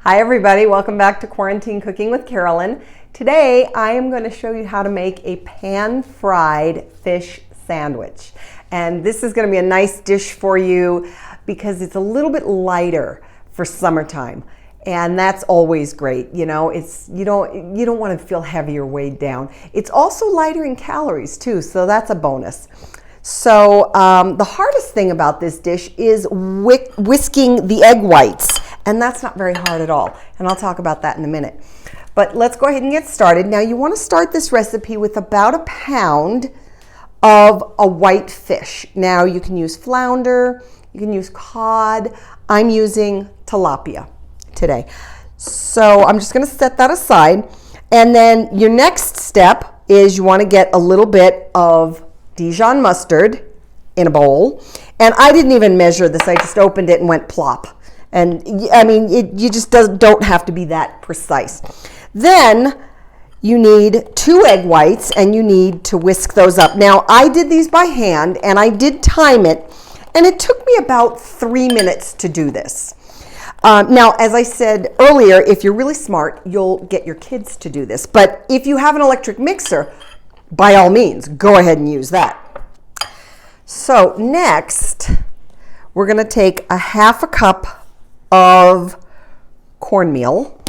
Hi everybody, welcome back to Quarantine Cooking with Carolyn. Today I am going to show you how to make a pan-fried fish sandwich. And this is going to be a nice dish for you because it's a little bit lighter for summertime. And that's always great, you know, you don't want to feel heavy or weighed down. It's also lighter in calories too, so that's a bonus. So the hardest thing about this dish is whisking the egg whites. And that's not very hard at all. And I'll talk about that in a minute. But let's go ahead and get started. Now you want to start this recipe with about a pound of a white fish. Now you can use flounder, you can use cod. I'm using tilapia today. So I'm just going to set that aside. And then your next step is you want to get a little bit of Dijon mustard in a bowl. And I didn't even measure this. I just opened it and went plop. And I mean, you just don't have to be that precise. Then you need 2 egg whites and you need to whisk those up. Now I did these by hand and I did time it, and it took me about 3 minutes to do this. Now, as I said earlier, if you're really smart, you'll get your kids to do this. But if you have an electric mixer, by all means, go ahead and use that. So next, we're gonna take a half a cup of cornmeal,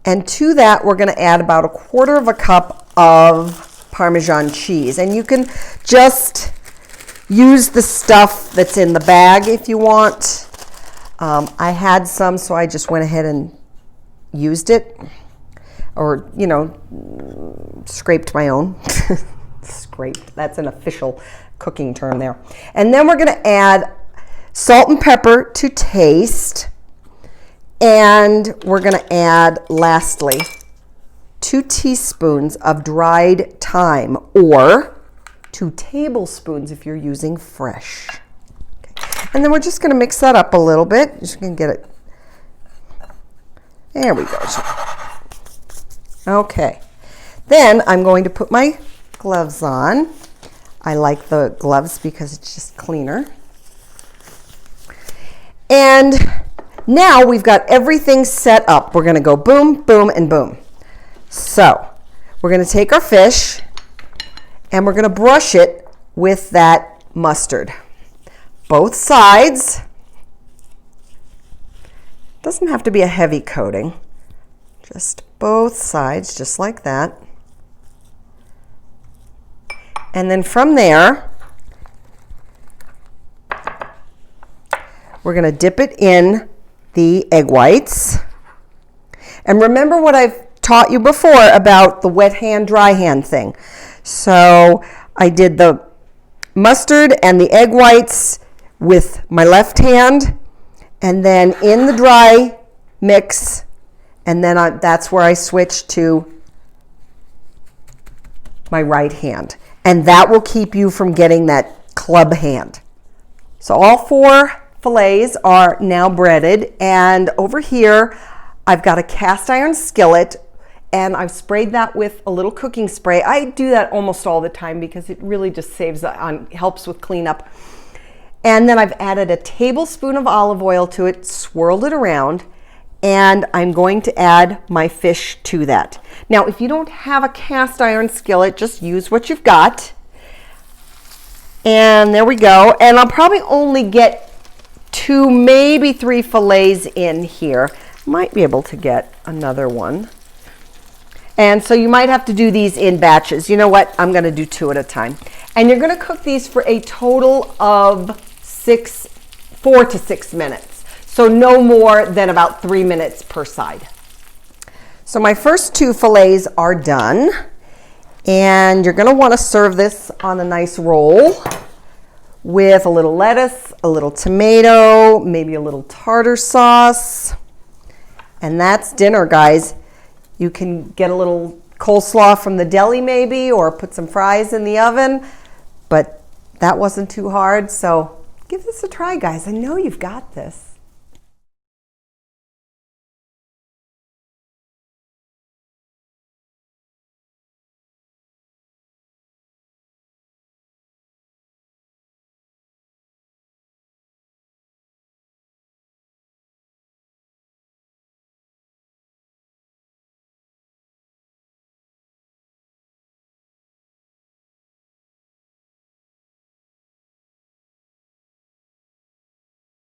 and to that we're going to add about 1/4 cup of Parmesan cheese. And you can just use the stuff that's in the bag if you want. I had some, so I just went ahead and used it, or you know, scraped my own. Scraped, that's an official cooking term there. And then we're going to add salt and pepper to taste, and we're going to add, lastly, 2 teaspoons of dried thyme, or 2 tablespoons if you're using fresh. Okay. And then we're just going to mix that up a little bit. Just going to get it. There we go. Okay. Then I'm going to put my gloves on. I like the gloves because it's just cleaner. And now we've got everything set up. We're going to go boom, boom, and boom. So we're going to take our fish and we're going to brush it with that mustard. Both sides. Doesn't have to be a heavy coating. Just both sides, just like that. And then from there, we're going to dip it in the egg whites. And remember what I've taught you before about the wet hand, dry hand thing. So I did the mustard and the egg whites with my left hand, and then in the dry mix, and then that's where I switched to my right hand. And that will keep you from getting that club hand. So all 4 fillets are now breaded, and over here I've got a cast iron skillet, and I've sprayed that with a little cooking spray. I do that almost all the time because it really just helps with cleanup. And then I've added a tablespoon of olive oil to it, swirled it around, and I'm going to add my fish to that. Now, if you don't have a cast iron skillet, just use what you've got. And there we go. And I'll probably only get 2, maybe 3 fillets in here. Might be able to get another one. And so you might have to do these in batches. You know what? I'm going to do 2 at a time. And you're going to cook these for a total of 4 to 6 minutes. So no more than about 3 minutes per side. So my first 2 fillets are done. And you're going to want to serve this on a nice roll with a little lettuce, a little tomato, maybe a little tartar sauce. And that's dinner, guys. You can get a little coleslaw from the deli maybe, or put some fries in the oven, but that wasn't too hard. So give this a try, guys. I know you've got this.